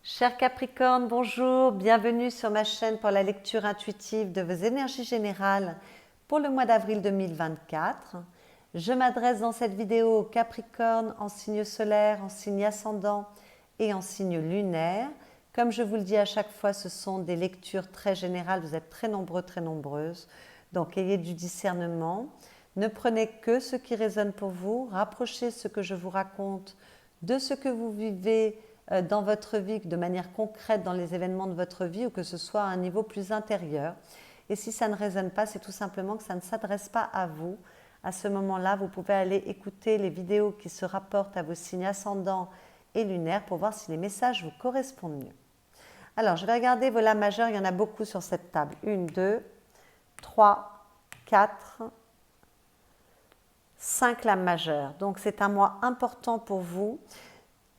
Chers Capricornes, bonjour, bienvenue sur ma chaîne pour la lecture intuitive de vos énergies générales pour le mois d'avril 2024. Je m'adresse dans cette vidéo aux Capricornes en signe solaire, en signe ascendant et en signe lunaire. Comme je vous le dis à chaque fois, ce sont des lectures très générales, vous êtes très nombreux, très nombreuses, donc ayez du discernement. Ne prenez que ce qui résonne pour vous, rapprochez ce que je vous raconte de ce que vous vivez dans votre vie, de manière concrète dans les événements de votre vie, ou que ce soit à un niveau plus intérieur. Et si ça ne résonne pas, c'est tout simplement que ça ne s'adresse pas à vous. À ce moment-là, vous pouvez aller écouter les vidéos qui se rapportent à vos signes ascendants et lunaires pour voir si les messages vous correspondent mieux. Alors, je vais regarder vos lames majeures, il y en a beaucoup sur cette table. 1, 2, 3, 4, 5 lames majeures. Donc, c'est un mois important pour vous.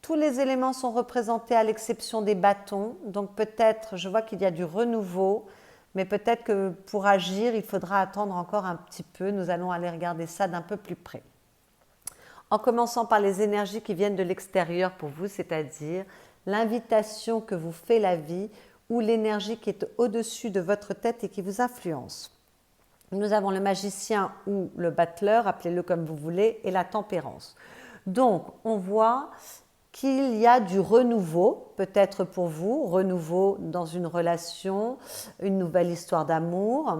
Tous les éléments sont représentés à l'exception des bâtons. Donc, peut-être, je vois qu'il y a du renouveau, mais peut-être que pour agir, il faudra attendre encore un petit peu. Nous allons aller regarder ça d'un peu plus près. En commençant par les énergies qui viennent de l'extérieur pour vous, c'est-à-dire l'invitation que vous fait la vie ou l'énergie qui est au-dessus de votre tête et qui vous influence. Nous avons le magicien ou le battleur, appelez-le comme vous voulez, et la tempérance. Donc, on voit qu'il y a du renouveau, peut-être pour vous, renouveau dans une relation, une nouvelle histoire d'amour.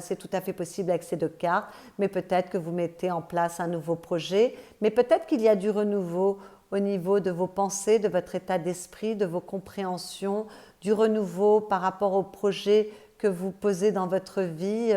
C'est tout à fait possible avec ces deux cartes, mais peut-être que vous mettez en place un nouveau projet, mais peut-être qu'il y a du renouveau au niveau de vos pensées, de votre état d'esprit, de vos compréhensions, du renouveau par rapport au projet que vous posez dans votre vie,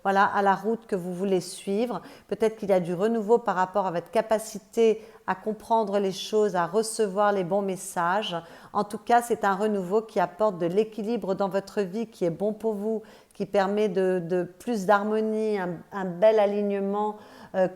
voilà, à la route que vous voulez suivre. Peut-être qu'il y a du renouveau par rapport à votre capacité à comprendre les choses, à recevoir les bons messages. En tout cas, c'est un renouveau qui apporte de l'équilibre dans votre vie, qui est bon pour vous, qui permet de plus d'harmonie, un bel alignement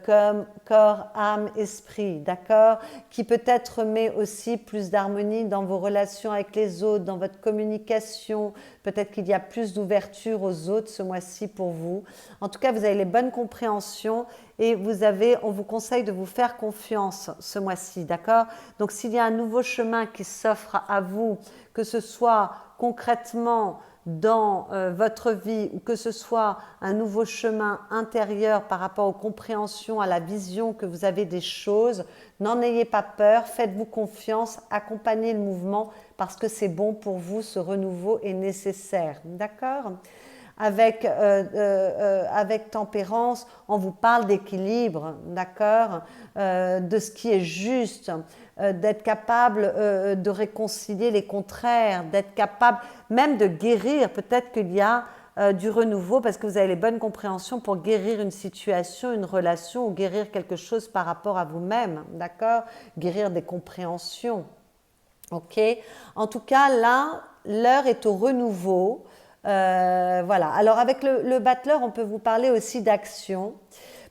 comme corps, âme, esprit, d'accord? Qui peut-être met aussi plus d'harmonie dans vos relations avec les autres, dans votre communication. Peut-être qu'il y a plus d'ouverture aux autres ce mois-ci pour vous. En tout cas, vous avez les bonnes compréhensions et on vous conseille de vous faire confiance ce mois-ci, d'accord? Donc, s'il y a un nouveau chemin qui s'offre à vous, que ce soit concrètement dans votre vie ou que ce soit un nouveau chemin intérieur par rapport aux compréhensions, à la vision que vous avez des choses, n'en ayez pas peur, faites-vous confiance, accompagnez le mouvement parce que c'est bon pour vous, ce renouveau est nécessaire, d'accord ? Avec tempérance, on vous parle d'équilibre, d'accord, de ce qui est juste, d'être capable de réconcilier les contraires, d'être capable même de guérir. Peut-être qu'il y a du renouveau parce que vous avez les bonnes compréhensions pour guérir une situation, une relation ou guérir quelque chose par rapport à vous-même, d'accord, guérir des compréhensions. Ok. En tout cas, là, l'heure est au renouveau. Voilà. Alors avec le battleur, on peut vous parler aussi d'action.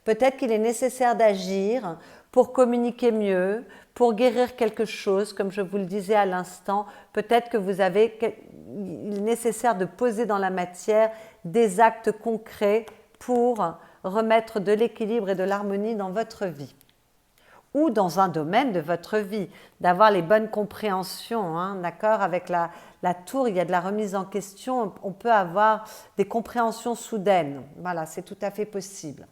Peut-être qu'il est nécessaire d'agir pour communiquer mieux, pour guérir quelque chose, comme je vous le disais à l'instant. Peut-être que il est nécessaire de poser dans la matière des actes concrets pour remettre de l'équilibre et de l'harmonie dans votre vie ou dans un domaine de votre vie, d'avoir les bonnes compréhensions, hein, d'accord? Avec la tour, il y a de la remise en question, on peut avoir des compréhensions soudaines, voilà, c'est tout à fait possible.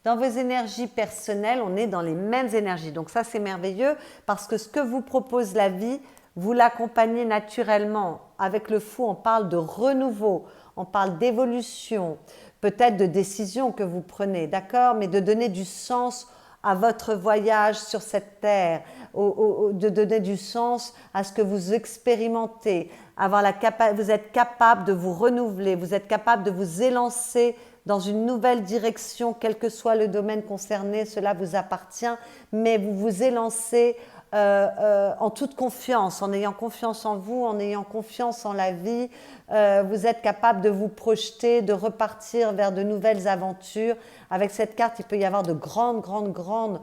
Dans vos énergies personnelles, on est dans les mêmes énergies, donc ça c'est merveilleux parce que ce que vous propose la vie, vous l'accompagnez naturellement. Avec le fou, on parle de renouveau, on parle d'évolution, peut-être de décisions que vous prenez, d'accord? Mais de donner du sens à votre voyage sur cette terre, de donner du sens à ce que vous expérimentez, vous êtes capable de vous renouveler, vous êtes capable de vous élancer dans une nouvelle direction, quel que soit le domaine concerné, cela vous appartient, mais vous vous élancez en toute confiance, en ayant confiance en vous, en ayant confiance en la vie. Vous êtes capable de vous projeter, de repartir vers de nouvelles aventures. Avec cette carte, il peut y avoir de grandes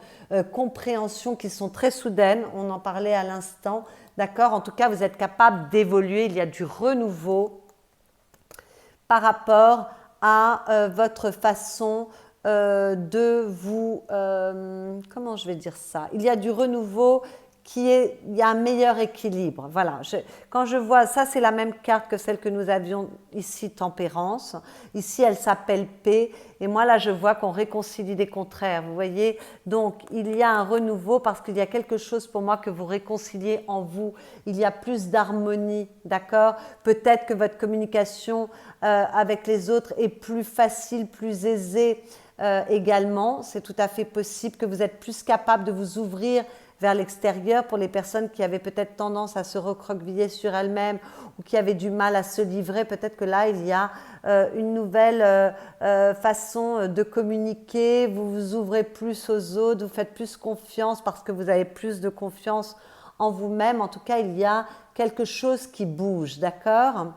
compréhensions qui sont très soudaines. On en parlait à l'instant. D'accord? En tout cas, vous êtes capable d'évoluer. Il y a du renouveau par rapport à votre façon de vous... comment je vais dire ça? Il y a du renouveau il y a un meilleur équilibre. Voilà, quand je vois, ça c'est la même carte que celle que nous avions ici, tempérance. Ici, elle s'appelle paix. Et moi, là, je vois qu'on réconcilie des contraires. Vous voyez, donc il y a un renouveau parce qu'il y a quelque chose pour moi que vous réconciliez en vous. Il y a plus d'harmonie, d'accord? Peut-être que votre communication avec les autres est plus facile, plus aisée également. C'est tout à fait possible que vous êtes plus capable de vous ouvrir vers l'extérieur pour les personnes qui avaient peut-être tendance à se recroqueviller sur elles-mêmes ou qui avaient du mal à se livrer. Peut-être que là, il y a une nouvelle façon de communiquer. Vous vous ouvrez plus aux autres, vous faites plus confiance parce que vous avez plus de confiance en vous-même. En tout cas, il y a quelque chose qui bouge, d'accord ?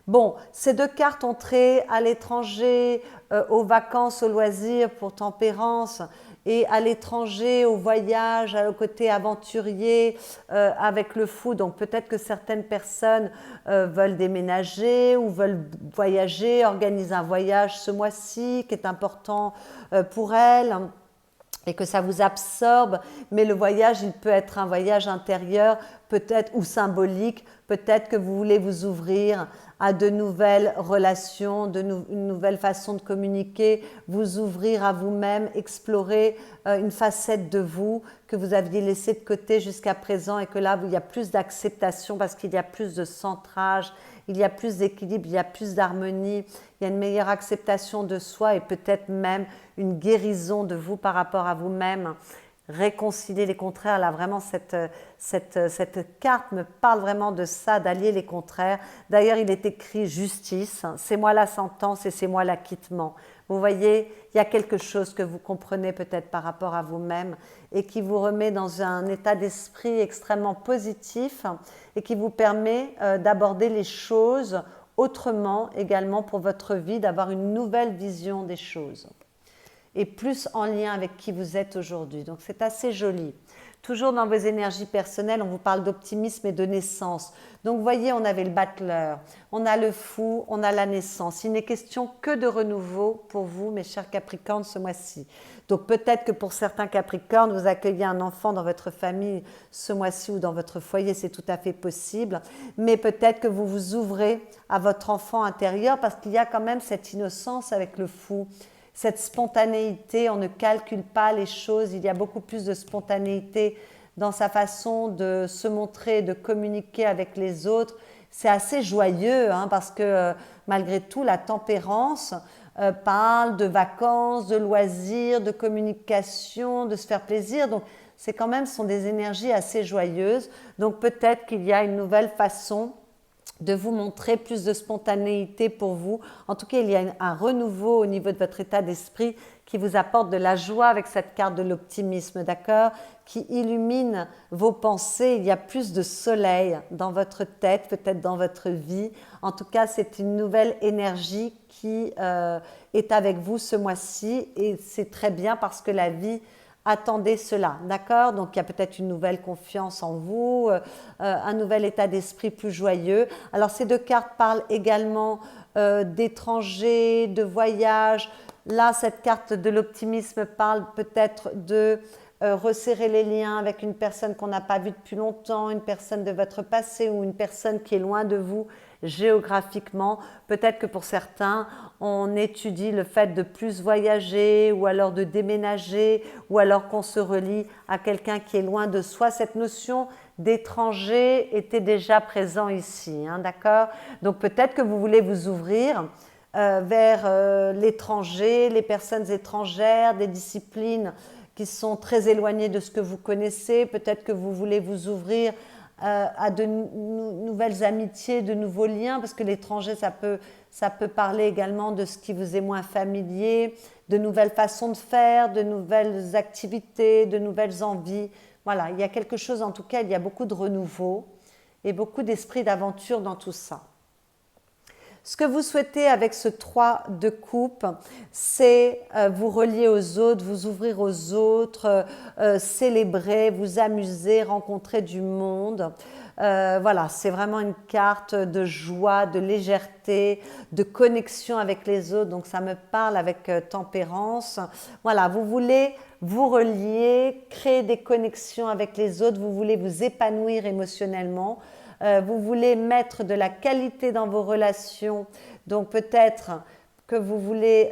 Bon, ces deux cartes ont trait à l'étranger, aux vacances, aux loisirs pour tempérance, et à l'étranger, au voyage, au côté aventurier avec le fou. Donc peut-être que certaines personnes veulent déménager ou veulent voyager, organisent un voyage ce mois-ci qui est important pour elles et que ça vous absorbe, mais le voyage, il peut être un voyage intérieur, peut-être, ou symbolique, peut-être que vous voulez vous ouvrir à de nouvelles relations, une nouvelle façon de communiquer, vous ouvrir à vous-même, explorer une facette de vous que vous aviez laissée de côté jusqu'à présent et que là, il y a plus d'acceptation parce qu'il y a plus de centrage, il y a plus d'équilibre, il y a plus d'harmonie, il y a une meilleure acceptation de soi et peut-être même une guérison de vous par rapport à vous-même. Réconcilier les contraires, là vraiment cette carte me parle vraiment de ça, d'allier les contraires. D'ailleurs, il est écrit justice, c'est moi la sentence et c'est moi l'acquittement. Vous voyez, il y a quelque chose que vous comprenez peut-être par rapport à vous-même et qui vous remet dans un état d'esprit extrêmement positif et qui vous permet d'aborder les choses autrement également pour votre vie, d'avoir une nouvelle vision des choses et plus en lien avec qui vous êtes aujourd'hui. Donc c'est assez joli. Toujours dans vos énergies personnelles, on vous parle d'optimisme et de naissance. Donc vous voyez, on avait le battleur, on a le fou, on a la naissance. Il n'est question que de renouveau pour vous, mes chers Capricornes, ce mois-ci. Donc peut-être que pour certains Capricornes, vous accueillez un enfant dans votre famille ce mois-ci ou dans votre foyer, c'est tout à fait possible. Mais peut-être que vous vous ouvrez à votre enfant intérieur parce qu'il y a quand même cette innocence avec le fou. Cette spontanéité, on ne calcule pas les choses, il y a beaucoup plus de spontanéité dans sa façon de se montrer, de communiquer avec les autres. C'est assez joyeux parce que malgré tout, la tempérance parle de vacances, de loisirs, de communication, de se faire plaisir. Donc, c'est quand même, ce sont des énergies assez joyeuses. Donc, peut-être qu'il y a une nouvelle façon de vous montrer plus de spontanéité pour vous. En tout cas, il y a un renouveau au niveau de votre état d'esprit qui vous apporte de la joie avec cette carte de l'optimisme, d'accord? Qui illumine vos pensées. Il y a plus de soleil dans votre tête, peut-être dans votre vie. En tout cas, c'est une nouvelle énergie qui est avec vous ce mois-ci et c'est très bien parce que la vie attendez cela, d'accord? Donc il y a peut-être une nouvelle confiance en vous, un nouvel état d'esprit plus joyeux. Alors ces deux cartes parlent également d'étrangers, de voyages. Là, cette carte de l'optimisme parle peut-être de resserrer les liens avec une personne qu'on n'a pas vue depuis longtemps, une personne de votre passé ou une personne qui est loin de vous géographiquement. Peut-être que pour certains, on étudie le fait de plus voyager ou alors de déménager ou alors qu'on se relie à quelqu'un qui est loin de soi. Cette notion d'étranger était déjà présent ici, d'accord? Donc peut-être que vous voulez vous ouvrir vers l'étranger, les personnes étrangères, des disciplines qui sont très éloignées de ce que vous connaissez. Peut-être que vous voulez vous ouvrir à de nouvelles amitiés, de nouveaux liens, parce que l'étranger, ça peut parler également de ce qui vous est moins familier, de nouvelles façons de faire, de nouvelles activités, de nouvelles envies. Voilà, il y a quelque chose, en tout cas, il y a beaucoup de renouveau et beaucoup d'esprit d'aventure dans tout ça. Ce que vous souhaitez avec ce 3 de coupe, c'est vous relier aux autres, vous ouvrir aux autres, célébrer, vous amuser, rencontrer du monde. Voilà, c'est vraiment une carte de joie, de légèreté, de connexion avec les autres. Donc ça me parle avec tempérance. Voilà, vous voulez vous relier, créer des connexions avec les autres, vous voulez vous épanouir émotionnellement, vous voulez mettre de la qualité dans vos relations. Donc peut-être que vous voulez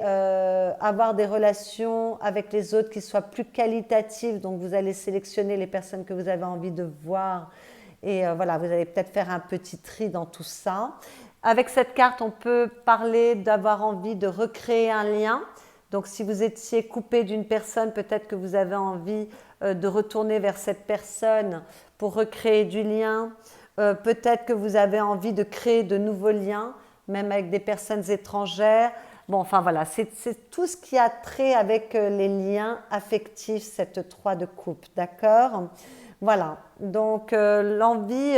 avoir des relations avec les autres qui soient plus qualitatives. Donc vous allez sélectionner les personnes que vous avez envie de voir. Et voilà, vous allez peut-être faire un petit tri dans tout ça. Avec cette carte, on peut parler d'avoir envie de recréer un lien. Donc si vous étiez coupé d'une personne, peut-être que vous avez envie de retourner vers cette personne pour recréer du lien. Peut-être que vous avez envie de créer de nouveaux liens, même avec des personnes étrangères. Bon, enfin voilà, c'est tout ce qui a trait avec les liens affectifs, cette 3 de coupe, d'accord? Voilà, donc l'envie,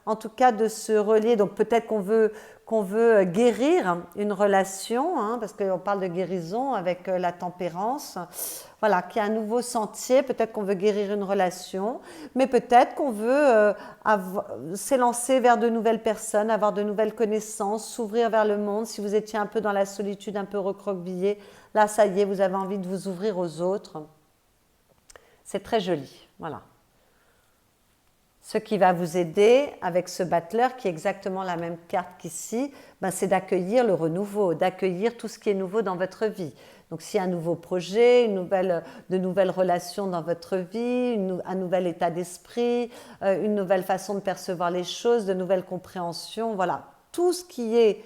en tout cas, de se relier. Donc peut-être qu'on veut guérir une relation, hein, parce qu'on parle de guérison avec la tempérance. Voilà, qu'il y a un nouveau sentier. Peut-être qu'on veut guérir une relation, mais peut-être qu'on veut s'élancer vers de nouvelles personnes, avoir de nouvelles connaissances, s'ouvrir vers le monde. Si vous étiez un peu dans la solitude, un peu recroquevillé, là, ça y est, vous avez envie de vous ouvrir aux autres. C'est très joli, voilà. Ce qui va vous aider avec ce battleur, qui est exactement la même carte qu'ici, ben c'est d'accueillir le renouveau, d'accueillir tout ce qui est nouveau dans votre vie. Donc s'il y a un nouveau projet, de nouvelles relations dans votre vie, un nouvel état d'esprit, une nouvelle façon de percevoir les choses, de nouvelles compréhensions, voilà. Tout ce qui est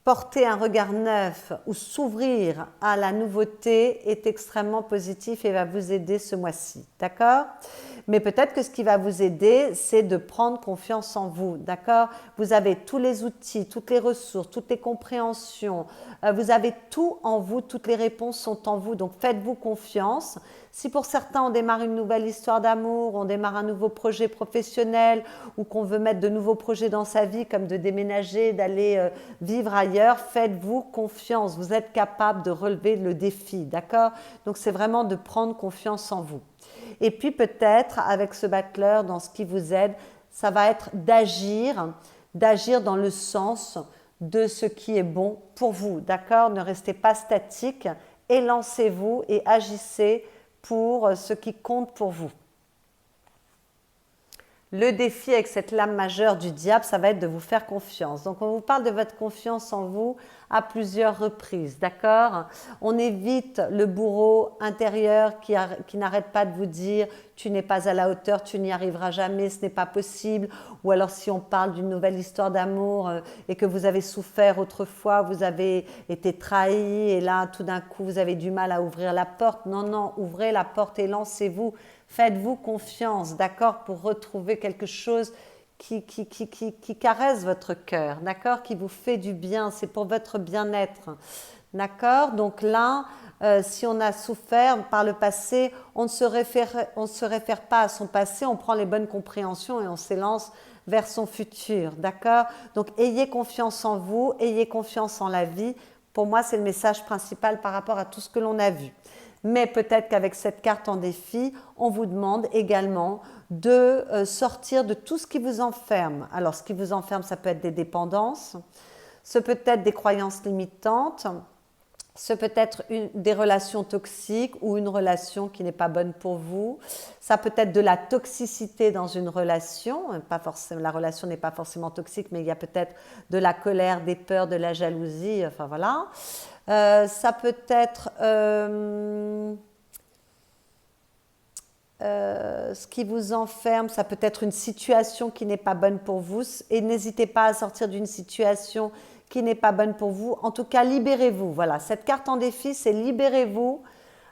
porter un regard neuf ou s'ouvrir à la nouveauté est extrêmement positif et va vous aider ce mois-ci, d'accord? Mais peut-être que ce qui va vous aider, c'est de prendre confiance en vous, d'accord? Vous avez tous les outils, toutes les ressources, toutes les compréhensions, vous avez tout en vous, toutes les réponses sont en vous, donc faites-vous confiance. Si pour certains on démarre une nouvelle histoire d'amour, on démarre un nouveau projet professionnel ou qu'on veut mettre de nouveaux projets dans sa vie comme de déménager, d'aller vivre ailleurs, faites-vous confiance, vous êtes capable de relever le défi, d'accord? Donc c'est vraiment de prendre confiance en vous. Et puis peut-être avec ce battleur, dans ce qui vous aide, ça va être d'agir dans le sens de ce qui est bon pour vous, d'accord? Ne restez pas statique, élancez-vous et agissez pour ce qui compte pour vous. Le défi avec cette lame majeure du diable, ça va être de vous faire confiance. Donc on vous parle de votre confiance en vous à plusieurs reprises, d'accord? On évite le bourreau intérieur qui n'arrête pas de vous dire « tu n'es pas à la hauteur, tu n'y arriveras jamais, ce n'est pas possible ». Ou alors si on parle d'une nouvelle histoire d'amour et que vous avez souffert autrefois, vous avez été trahi et là tout d'un coup vous avez du mal à ouvrir la porte. Non, non, ouvrez la porte et lancez-vous. Faites-vous confiance, d'accord, pour retrouver quelque chose qui caresse votre cœur, d'accord, qui vous fait du bien, c'est pour votre bien-être, d'accord. Donc là, si on a souffert par le passé, on ne se réfère pas à son passé, on prend les bonnes compréhensions et on s'élance vers son futur, d'accord. Donc ayez confiance en vous, ayez confiance en la vie. Pour moi, c'est le message principal par rapport à tout ce que l'on a vu. Mais peut-être qu'avec cette carte en défi, on vous demande également de sortir de tout ce qui vous enferme. Alors, ce qui vous enferme, ça peut être des dépendances, ce peut être des croyances limitantes, ce peut être des relations toxiques ou une relation qui n'est pas bonne pour vous. Ça peut être de la toxicité dans une relation. Pas forcément, la relation n'est pas forcément toxique, mais il y a peut-être de la colère, des peurs, de la jalousie. Enfin voilà. Ça peut être ce qui vous enferme, ça peut être une situation qui n'est pas bonne pour vous. Et n'hésitez pas à sortir d'une situation qui n'est pas bonne pour vous. En tout cas, libérez-vous. Voilà, cette carte en défi, c'est libérez-vous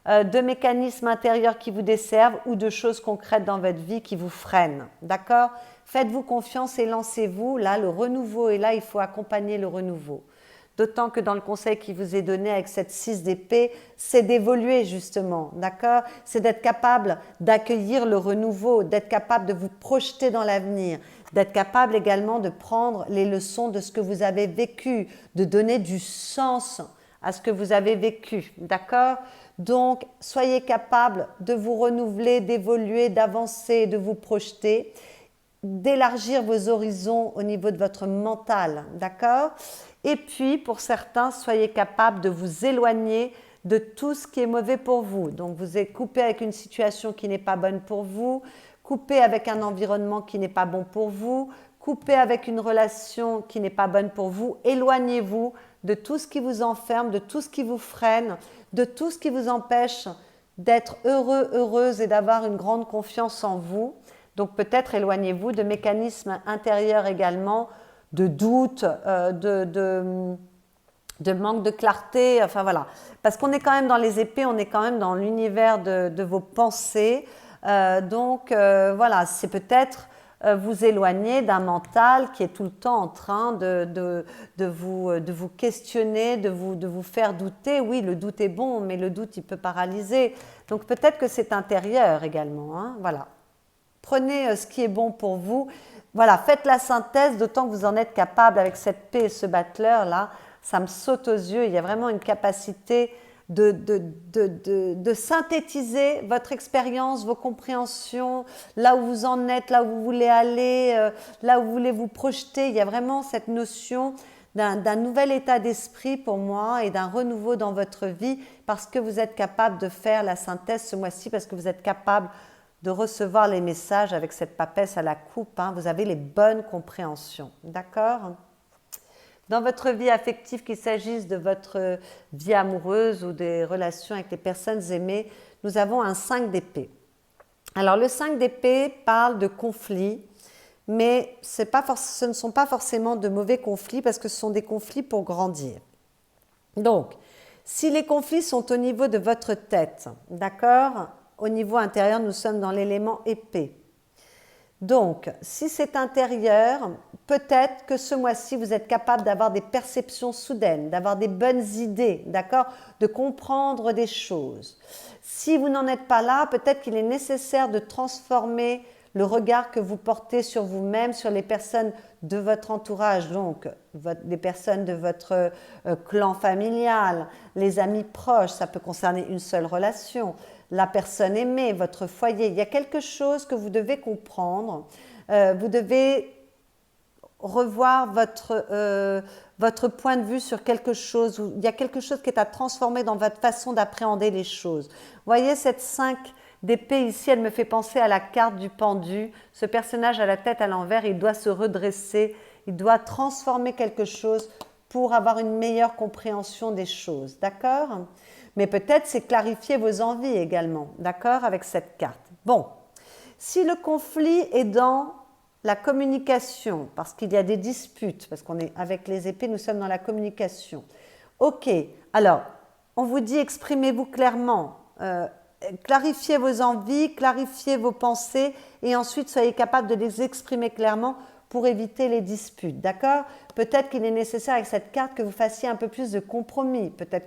de mécanismes intérieurs qui vous desservent ou de choses concrètes dans votre vie qui vous freinent. D'accord? Faites-vous confiance et lancez-vous. Là, le renouveau est là, il faut accompagner le renouveau. D'autant que dans le conseil qui vous est donné avec cette 6 d'épée, c'est d'évoluer justement, d'accord? C'est d'être capable d'accueillir le renouveau, d'être capable de vous projeter dans l'avenir, d'être capable également de prendre les leçons de ce que vous avez vécu, de donner du sens à ce que vous avez vécu, d'accord? Donc, soyez capable de vous renouveler, d'évoluer, d'avancer, de vous projeter, d'élargir vos horizons au niveau de votre mental, d'accord? Et puis, pour certains, soyez capable de vous éloigner de tout ce qui est mauvais pour vous. Donc, vous êtes coupé avec une situation qui n'est pas bonne pour vous, coupé avec un environnement qui n'est pas bon pour vous, coupé avec une relation qui n'est pas bonne pour vous. Éloignez-vous de tout ce qui vous enferme, de tout ce qui vous freine, de tout ce qui vous empêche d'être heureux, heureuse et d'avoir une grande confiance en vous. Donc peut-être éloignez-vous de mécanismes intérieurs également, de doute, de manque de clarté, enfin voilà. Parce qu'on est quand même dans les épées, on est quand même dans l'univers de vos pensées. Voilà, c'est peut-être vous éloigner d'un mental qui est tout le temps en train de vous questionner, de vous faire douter. Oui, le doute est bon, mais le doute, il peut paralyser. Donc peut-être que c'est intérieur également, hein, voilà. Prenez ce qui est bon pour vous. Voilà, faites la synthèse, d'autant que vous en êtes capable avec cette paix et ce battleur-là. Ça me saute aux yeux. Il y a vraiment une capacité de synthétiser votre expérience, vos compréhensions, là où vous en êtes, là où vous voulez aller, là où vous voulez vous projeter. Il y a vraiment cette notion d'un nouvel état d'esprit pour moi et d'un renouveau dans votre vie parce que vous êtes capable de faire la synthèse ce mois-ci, parce que vous êtes capable de recevoir les messages avec cette papesse à la coupe, hein, vous avez les bonnes compréhensions, d'accord? Dans votre vie affective, qu'il s'agisse de votre vie amoureuse ou des relations avec les personnes aimées, nous avons un 5 d'épée. Alors le 5 d'épée parle de conflits, mais ce ne sont pas forcément de mauvais conflits parce que ce sont des conflits pour grandir. Donc, si les conflits sont au niveau de votre tête, d'accord? Au niveau intérieur, nous sommes dans l'élément épée. Donc, si c'est intérieur, peut-être que ce mois-ci, vous êtes capable d'avoir des perceptions soudaines, d'avoir des bonnes idées, d'accord? De comprendre des choses. Si vous n'en êtes pas là, peut-être qu'il est nécessaire de transformer le regard que vous portez sur vous-même, sur les personnes de votre entourage, donc les personnes de votre clan familial, les amis proches, ça peut concerner une seule relation, la personne aimée, votre foyer. Il y a quelque chose que vous devez comprendre. Vous devez revoir votre point de vue sur quelque chose. Il y a quelque chose qui est à transformer dans votre façon d'appréhender les choses. Vous voyez cette 5 d'épée ici, elle me fait penser à la carte du pendu. Ce personnage a la tête à l'envers, il doit se redresser, il doit transformer quelque chose pour avoir une meilleure compréhension des choses. D'accord ? Mais peut-être c'est clarifier vos envies également, d'accord, avec cette carte. Bon, si le conflit est dans la communication, parce qu'il y a des disputes, parce qu'on est avec les épées, nous sommes dans la communication. Ok, alors, on vous dit exprimez-vous clairement, clarifiez vos envies, clarifiez vos pensées, et ensuite soyez capable de les exprimer clairement pour éviter les disputes, d'accord? Peut-être qu'il est nécessaire avec cette carte que vous fassiez un peu plus de compromis, peut-être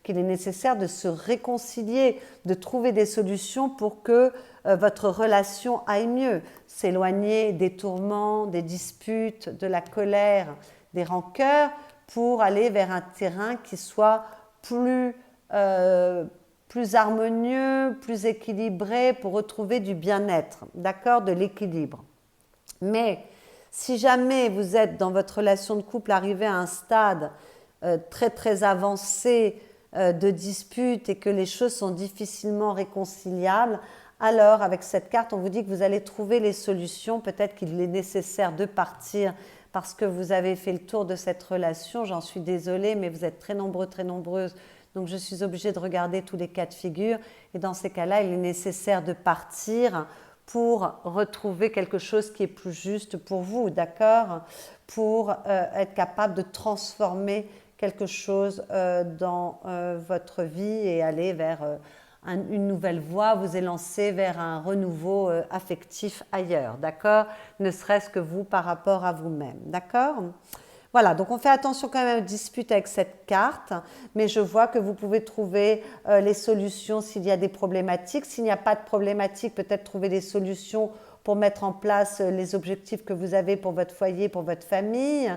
qu'il est nécessaire de se réconcilier, de trouver des solutions pour que votre relation aille mieux, s'éloigner des tourments, des disputes, de la colère, des rancœurs, pour aller vers un terrain qui soit plus harmonieux, plus équilibré, pour retrouver du bien-être, d'accord, de l'équilibre. Mais si jamais vous êtes dans votre relation de couple arrivé à un stade très très avancé de dispute et que les choses sont difficilement réconciliables, alors avec cette carte, on vous dit que vous allez trouver les solutions. Peut-être qu'il est nécessaire de partir parce que vous avez fait le tour de cette relation. J'en suis désolée, mais vous êtes très nombreux, très nombreuses. Donc je suis obligée de regarder tous les cas de figure. Et dans ces cas-là, il est nécessaire de partir pour retrouver quelque chose qui est plus juste pour vous, d'accord? Pour être capable de transformer quelque chose dans votre vie et aller vers une nouvelle voie, vous élancer vers un renouveau affectif ailleurs, d'accord? Ne serait-ce que vous par rapport à vous-même, d'accord? Voilà, donc on fait attention quand même aux disputes avec cette carte, mais je vois que vous pouvez trouver les solutions s'il y a des problématiques. S'il n'y a pas de problématiques, peut-être trouver des solutions pour mettre en place les objectifs que vous avez pour votre foyer, pour votre famille.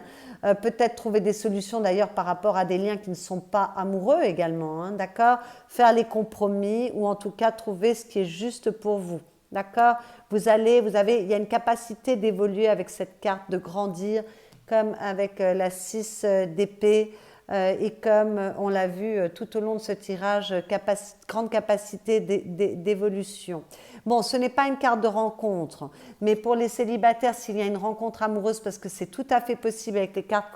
Peut-être trouver des solutions d'ailleurs par rapport à des liens qui ne sont pas amoureux également, hein, d'accord? Faire les compromis ou en tout cas trouver ce qui est juste pour vous. D'accord? Il y a une capacité d'évoluer avec cette carte, de grandir, comme avec la 6 d'épée, et comme on l'a vu tout au long de ce tirage, grande capacité d'évolution. Bon, ce n'est pas une carte de rencontre, mais pour les célibataires, s'il y a une rencontre amoureuse, parce que c'est tout à fait possible avec les cartes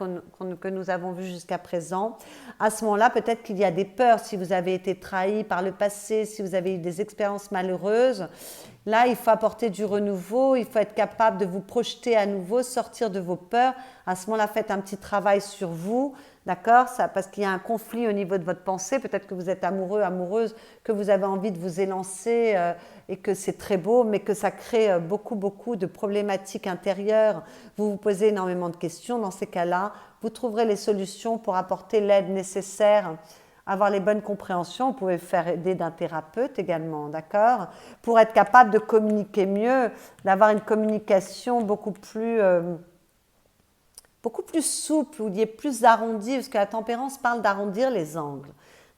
que nous avons vues jusqu'à présent, à ce moment-là, peut-être qu'il y a des peurs si vous avez été trahi par le passé, si vous avez eu des expériences malheureuses. Là, il faut apporter du renouveau, il faut être capable de vous projeter à nouveau, sortir de vos peurs. À ce moment-là, faites un petit travail sur vous, d'accord? Parce qu'il y a un conflit au niveau de votre pensée. Peut-être que vous êtes amoureux, amoureuse, que vous avez envie de vous élancer et que c'est très beau, mais que ça crée beaucoup, beaucoup de problématiques intérieures. Vous vous posez énormément de questions. Dans ces cas-là, vous trouverez les solutions pour apporter l'aide nécessaire, avoir les bonnes compréhensions. Vous pouvez faire aider d'un thérapeute également, d'accord? Pour être capable de communiquer mieux, d'avoir une communication beaucoup plus souple, où il est plus arrondi, parce que la tempérance parle d'arrondir les angles,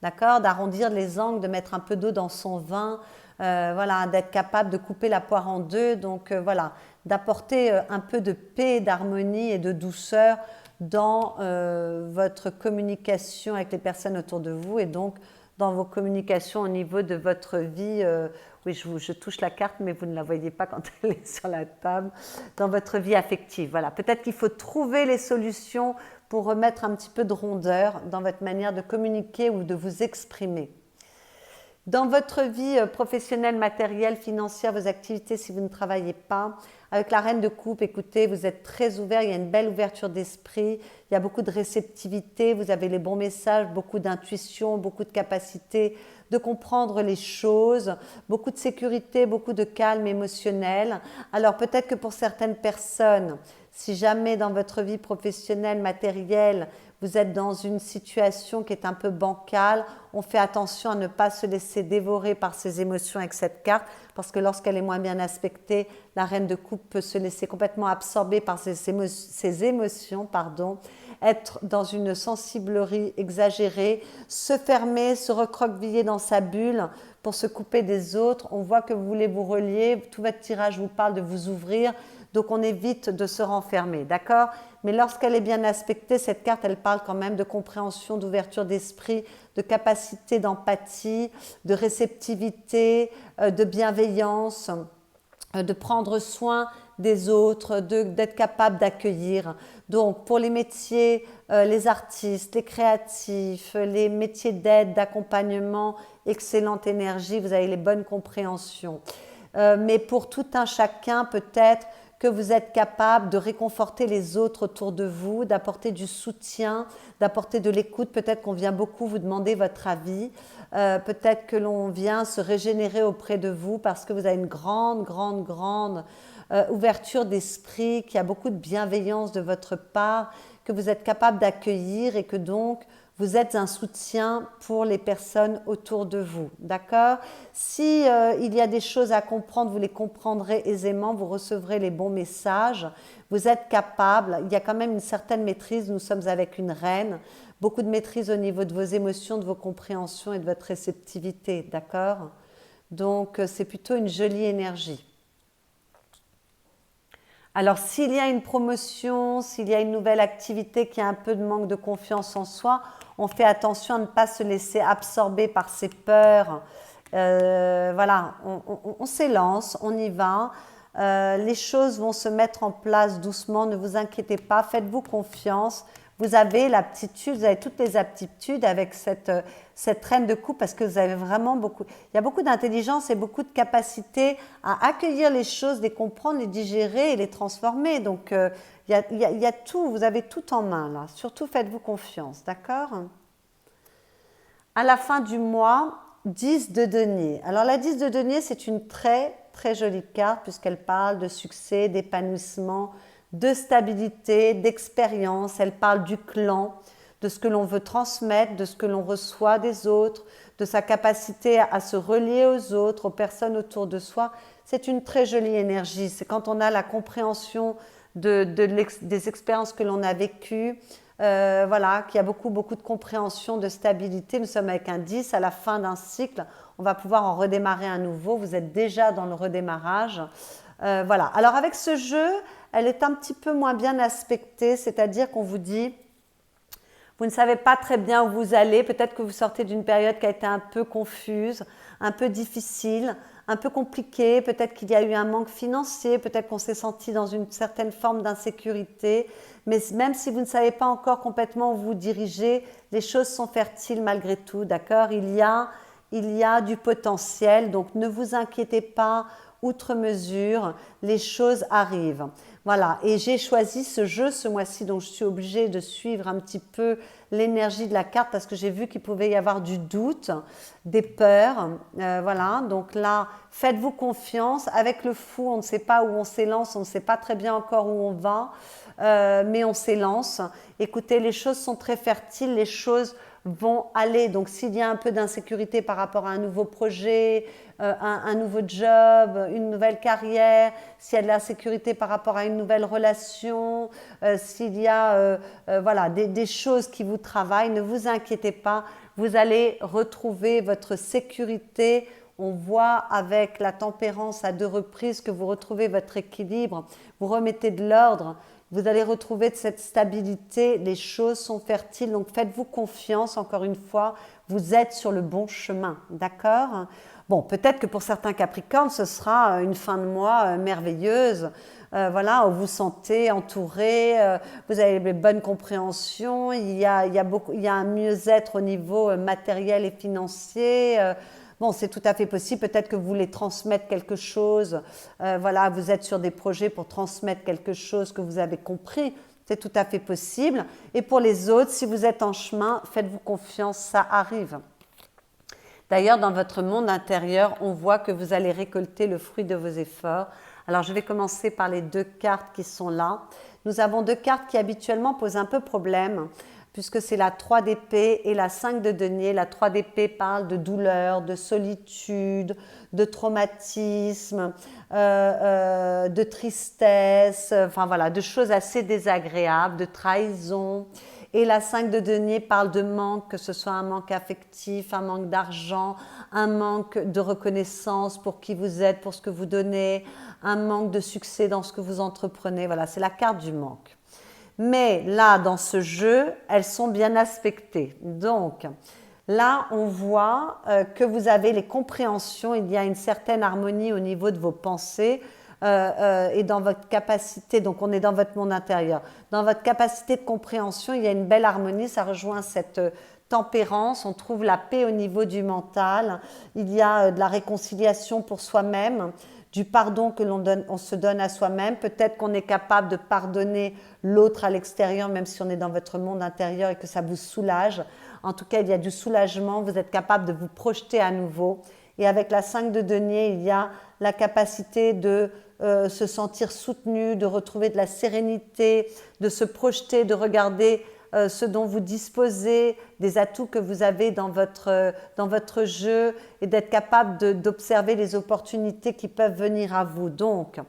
d'accord? D'arrondir les angles, de mettre un peu d'eau dans son vin, voilà, d'être capable de couper la poire en deux, donc voilà, d'apporter un peu de paix, d'harmonie et de douceur dans votre communication avec les personnes autour de vous et donc dans vos communications au niveau de votre vie. Oui, je touche la carte, mais vous ne la voyez pas quand elle est sur la table. Dans votre vie affective, voilà. Peut-être qu'il faut trouver les solutions pour remettre un petit peu de rondeur dans votre manière de communiquer ou de vous exprimer. Dans votre vie professionnelle, matérielle, financière, vos activités, si vous ne travaillez pas, avec la reine de coupe, écoutez, vous êtes très ouvert, il y a une belle ouverture d'esprit, il y a beaucoup de réceptivité, vous avez les bons messages, beaucoup d'intuition, beaucoup de capacité de comprendre les choses, beaucoup de sécurité, beaucoup de calme émotionnel. Alors peut-être que pour certaines personnes, si jamais dans votre vie professionnelle, matérielle, vous êtes dans une situation qui est un peu bancale, on fait attention à ne pas se laisser dévorer par ses émotions avec cette carte, parce que lorsqu'elle est moins bien aspectée, la reine de coupe peut se laisser complètement absorber par ses émotions, être dans une sensiblerie exagérée, se fermer, se recroqueviller dans sa bulle pour se couper des autres. On voit que vous voulez vous relier, tout votre tirage vous parle de vous ouvrir, donc on évite de se renfermer, d'accord? Mais lorsqu'elle est bien aspectée, cette carte, elle parle quand même de compréhension, d'ouverture d'esprit, de capacité d'empathie, de réceptivité, de bienveillance, de prendre soin des autres, d'être capable d'accueillir. Donc pour les métiers, les artistes, les créatifs, les métiers d'aide, d'accompagnement, excellente énergie, vous avez les bonnes compréhensions. Mais pour tout un chacun, peut-être que vous êtes capable de réconforter les autres autour de vous, d'apporter du soutien, d'apporter de l'écoute. Peut-être qu'on vient beaucoup vous demander votre avis. Peut-être que l'on vient se régénérer auprès de vous parce que vous avez une grande, grande, grande ouverture d'esprit, qu'il y a beaucoup de bienveillance de votre part, que vous êtes capable d'accueillir et que donc vous êtes un soutien pour les personnes autour de vous, d'accord? Si il y a des choses à comprendre, vous les comprendrez aisément, vous recevrez les bons messages, vous êtes capable, il y a quand même une certaine maîtrise, nous sommes avec une reine, beaucoup de maîtrise au niveau de vos émotions, de vos compréhensions et de votre réceptivité, d'accord? Donc c'est plutôt une jolie énergie. Alors, s'il y a une promotion, s'il y a une nouvelle activité qui a un peu de manque de confiance en soi, on fait attention à ne pas se laisser absorber par ses peurs. Voilà, on s'élance, on y va. Les choses vont se mettre en place doucement, ne vous inquiétez pas, faites-vous confiance. Vous avez l'aptitude, vous avez toutes les aptitudes avec cette reine de coupe parce que vous avez vraiment beaucoup, il y a beaucoup d'intelligence et beaucoup de capacité à accueillir les choses, les comprendre, les digérer et les transformer. Donc, il y a tout, vous avez tout en main là. Surtout, faites-vous confiance, d'accord? À la fin du mois, 10 de denier. Alors, la 10 de denier, c'est une très, très jolie carte puisqu'elle parle de succès, d'épanouissement, de stabilité, d'expérience. Elle parle du clan, de ce que l'on veut transmettre, de ce que l'on reçoit des autres, de sa capacité à se relier aux autres, aux personnes autour de soi. c'est une très jolie énergie. C'est quand on a la compréhension des expériences que l'on a vécues, voilà, qu'il y a beaucoup de compréhension, de stabilité. Nous sommes avec un 10 à la fin d'un cycle. On va pouvoir en redémarrer un nouveau. Vous êtes déjà dans le redémarrage. Voilà. Alors avec ce jeu, elle est un petit peu moins bien aspectée, c'est-à-dire qu'on vous dit, vous ne savez pas très bien où vous allez, peut-être que vous sortez d'une période qui a été un peu confuse, un peu difficile, un peu compliquée, peut-être qu'il y a eu un manque financier, peut-être qu'on s'est senti dans une certaine forme d'insécurité, mais même si vous ne savez pas encore complètement où vous dirigez, les choses sont fertiles malgré tout, d'accord? Il y a du potentiel, donc ne vous inquiétez pas, outre mesure, les choses arrivent. Voilà, et j'ai choisi ce jeu ce mois-ci, donc je suis obligée de suivre un petit peu l'énergie de la carte parce que j'ai vu qu'il pouvait y avoir du doute, des peurs. Voilà, donc là, faites-vous confiance. Avec le fou, on ne sait pas où on s'élance, on ne sait pas très bien encore où on va, mais on s'élance. Écoutez, les choses sont très fertiles, les choses vont aller. Donc s'il y a un peu d'insécurité par rapport à un nouveau projet, un nouveau job, une nouvelle carrière, s'il y a de l'insécurité par rapport à une nouvelle relation, s'il y a voilà, des choses qui vous travaillent, ne vous inquiétez pas, vous allez retrouver votre sécurité. On voit avec la tempérance à 2 reprises que vous retrouvez votre équilibre, vous remettez de l'ordre. Vous allez retrouver de cette stabilité, les choses sont fertiles, donc faites-vous confiance, encore une fois, vous êtes sur le bon chemin, d'accord? Bon, peut-être que pour certains Capricornes, ce sera une fin de mois merveilleuse, voilà, où vous sentez entouré, vous avez de bonnes compréhensions, il y a un mieux-être au niveau matériel et financier. Bon, c'est tout à fait possible, peut-être que vous voulez transmettre quelque chose, voilà, vous êtes sur des projets pour transmettre quelque chose que vous avez compris, c'est tout à fait possible. Et pour les autres, si vous êtes en chemin, faites-vous confiance, ça arrive. D'ailleurs, dans votre monde intérieur, on voit que vous allez récolter le fruit de vos efforts. Alors, je vais commencer par les 2 cartes qui sont là. Nous avons 2 cartes qui habituellement posent un peu problème, puisque c'est la 3 d'épée et la 5 de denier. La 3 d'épée parle de douleur, de solitude, de traumatisme, de tristesse, enfin voilà, de choses assez désagréables, de trahison. Et la 5 de denier parle de manque, que ce soit un manque affectif, un manque d'argent, un manque de reconnaissance pour qui vous êtes, pour ce que vous donnez, un manque de succès dans ce que vous entreprenez. Voilà, c'est la carte du manque. Mais là, dans ce jeu, elles sont bien aspectées. Donc, là, on voit que vous avez les compréhensions, il y a une certaine harmonie au niveau de vos pensées et dans votre capacité, donc on est dans votre monde intérieur, dans votre capacité de compréhension, il y a une belle harmonie, ça rejoint cette tempérance, on trouve la paix au niveau du mental, il y a de la réconciliation pour soi-même, du pardon que on se donne à soi-même. Peut-être qu'on est capable de pardonner l'autre à l'extérieur, même si on est dans votre monde intérieur et que ça vous soulage. En tout cas, il y a du soulagement, vous êtes capable de vous projeter à nouveau. Et avec la 5 de denier, il y a la capacité de se sentir soutenu, de retrouver de la sérénité, de se projeter, de regarder ce dont vous disposez, des atouts que vous avez dans votre jeu et d'être capable d'observer les opportunités qui peuvent venir à vous. Donc,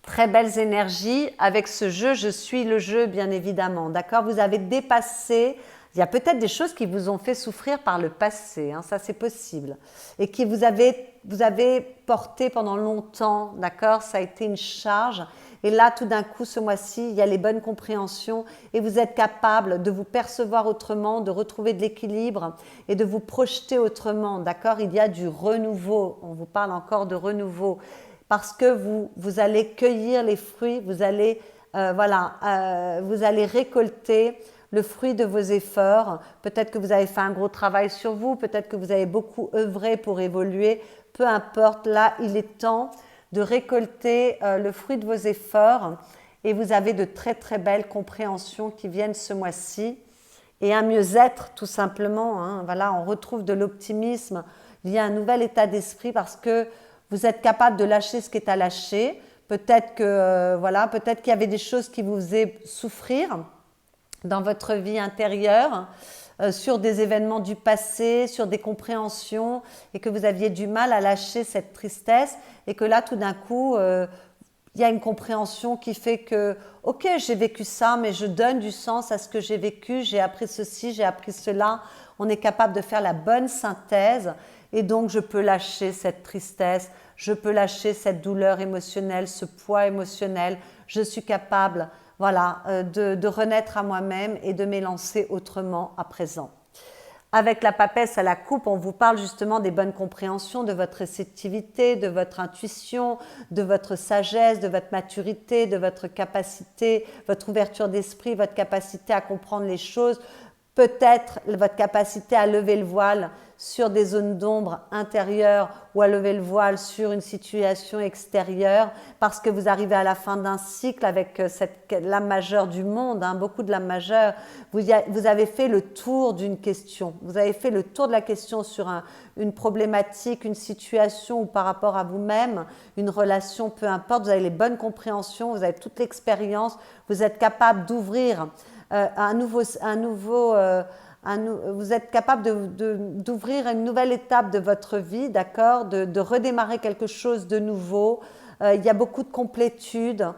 très belles énergies. Avec ce jeu, je suis le jeu, bien évidemment. D'accord? Vous avez dépassé. Il y a peut-être des choses qui vous ont fait souffrir par le passé, hein, ça c'est possible, et qui vous avez porté pendant longtemps, d'accord? Ça a été une charge, et là tout d'un coup ce mois-ci, il y a les bonnes compréhensions, et vous êtes capable de vous percevoir autrement, de retrouver de l'équilibre, et de vous projeter autrement, d'accord? Il y a du renouveau, on vous parle encore de renouveau, parce que vous allez cueillir les fruits, vous allez récolter le fruit de vos efforts. Peut-être que vous avez fait un gros travail sur vous, peut-être que vous avez beaucoup œuvré pour évoluer, peu importe, là il est temps de récolter le fruit de vos efforts et vous avez de très très belles compréhensions qui viennent ce mois-ci et un mieux-être tout simplement, hein. Voilà, on retrouve de l'optimisme, il y a un nouvel état d'esprit parce que vous êtes capable de lâcher ce qui est à lâcher, peut-être qu'il y avait des choses qui vous faisaient souffrir dans votre vie intérieure, sur des événements du passé, sur des compréhensions et que vous aviez du mal à lâcher cette tristesse et que là tout d'un coup il y a une compréhension qui fait que ok, j'ai vécu ça mais je donne du sens à ce que j'ai vécu, j'ai appris ceci, j'ai appris cela. On est capable de faire la bonne synthèse et donc je peux lâcher cette tristesse, je peux lâcher cette douleur émotionnelle, ce poids émotionnel. Je suis capable, voilà, de renaître à moi-même et de m'élancer autrement à présent. Avec la papesse à la coupe, on vous parle justement des bonnes compréhensions, de votre réceptivité, de votre intuition, de votre sagesse, de votre maturité, de votre capacité, votre ouverture d'esprit, votre capacité à comprendre les choses, peut-être votre capacité à lever le voile sur des zones d'ombre intérieures ou à lever le voile sur une situation extérieure parce que vous arrivez à la fin d'un cycle avec cette lame majeure du monde, beaucoup de lames majeures. Vous avez fait le tour d'une question, vous avez fait le tour de la question sur une problématique, une situation ou par rapport à vous-même, une relation, peu importe, vous avez les bonnes compréhensions, vous avez toute l'expérience, vous êtes capable d'ouvrir vous êtes capable d'ouvrir une nouvelle étape de votre vie, d'accord, de redémarrer quelque chose de nouveau. Il y a beaucoup de complétude,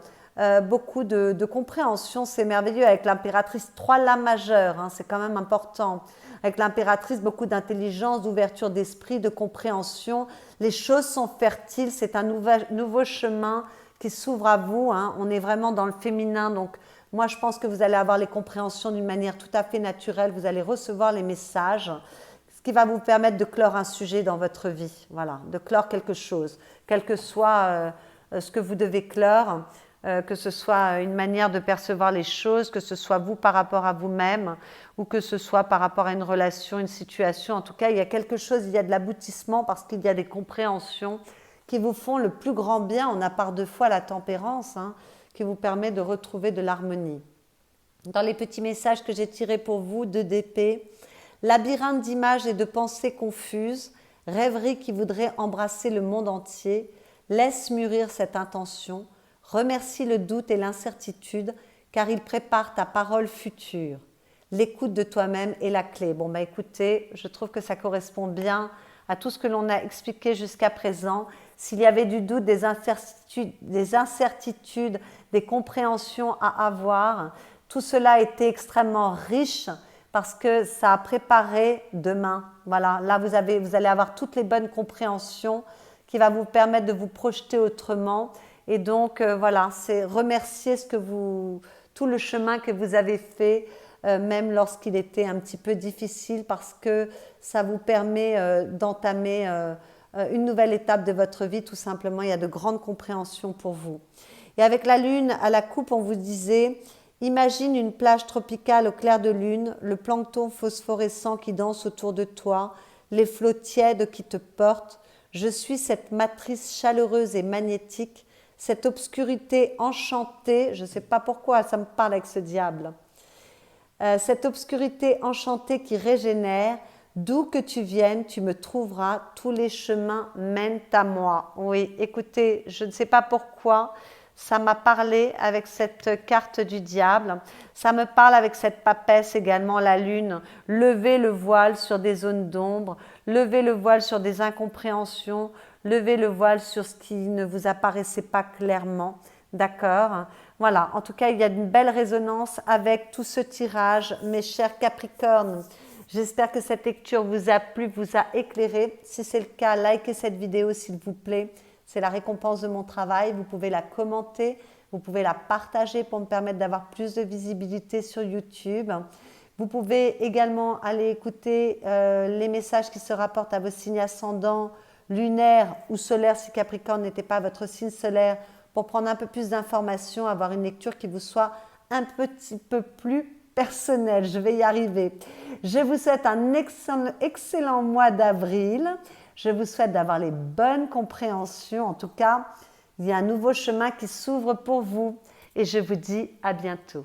beaucoup de compréhension, c'est merveilleux. Avec l'impératrice, 3 lames majeures, c'est quand même important. Avec l'impératrice, beaucoup d'intelligence, d'ouverture d'esprit, de compréhension. Les choses sont fertiles, c'est un nouveau chemin qui s'ouvre à vous. On est vraiment dans le féminin, donc moi, je pense que vous allez avoir les compréhensions d'une manière tout à fait naturelle. Vous allez recevoir les messages, ce qui va vous permettre de clore un sujet dans votre vie. Voilà, de clore quelque chose, quel que soit ce que vous devez clore, que ce soit une manière de percevoir les choses, que ce soit vous par rapport à vous-même ou que ce soit par rapport à une relation, une situation. En tout cas, il y a quelque chose, il y a de l'aboutissement parce qu'il y a des compréhensions qui vous font le plus grand bien. On a par 2 fois la tempérance, qui vous permet de retrouver de l'harmonie. Dans les petits messages que j'ai tirés pour vous, 2 d'épée, labyrinthe d'images et de pensées confuses, rêverie qui voudrait embrasser le monde entier, laisse mûrir cette intention, remercie le doute et l'incertitude, car il prépare ta parole future. L'écoute de toi-même est la clé. Bon, écoutez, je trouve que ça correspond bien à tout ce que l'on a expliqué jusqu'à présent. S'il y avait du doute, des incertitudes, des compréhensions à avoir, tout cela a été extrêmement riche parce que ça a préparé demain. Voilà, là vous allez avoir toutes les bonnes compréhensions qui va vous permettre de vous projeter autrement. Et donc voilà, c'est remercier tout le chemin que vous avez fait, même lorsqu'il était un petit peu difficile, parce que ça vous permet d'entamer une nouvelle étape de votre vie. Tout simplement, il y a de grandes compréhensions pour vous. Et avec la lune à la coupe, on vous disait, imagine une plage tropicale au clair de lune, le plancton phosphorescent qui danse autour de toi, les flots tièdes qui te portent. Je suis cette matrice chaleureuse et magnétique, cette obscurité enchantée, je ne sais pas pourquoi ça me parle avec ce diable, cette obscurité enchantée qui régénère. D'où que tu viennes, tu me trouveras, tous les chemins mènent à moi. Oui, écoutez, je ne sais pas pourquoi, ça m'a parlé avec cette carte du diable. Ça me parle avec cette papesse également, la lune. Levez le voile sur des zones d'ombre, levez le voile sur des incompréhensions, levez le voile sur ce qui ne vous apparaissait pas clairement. D'accord ? Voilà, en tout cas, il y a une belle résonance avec tout ce tirage, mes chers Capricornes. J'espère que cette lecture vous a plu, vous a éclairé. Si c'est le cas, likez cette vidéo s'il vous plaît. C'est la récompense de mon travail. Vous pouvez la commenter, vous pouvez la partager pour me permettre d'avoir plus de visibilité sur YouTube. Vous pouvez également aller écouter les messages qui se rapportent à vos signes ascendants, lunaires ou solaires si Capricorne n'était pas votre signe solaire, pour prendre un peu plus d'informations, avoir une lecture qui vous soit un petit peu plus personnel, je vais y arriver. Je vous souhaite un excellent mois d'avril. Je vous souhaite d'avoir les bonnes compréhensions. En tout cas, il y a un nouveau chemin qui s'ouvre pour vous. Et je vous dis à bientôt.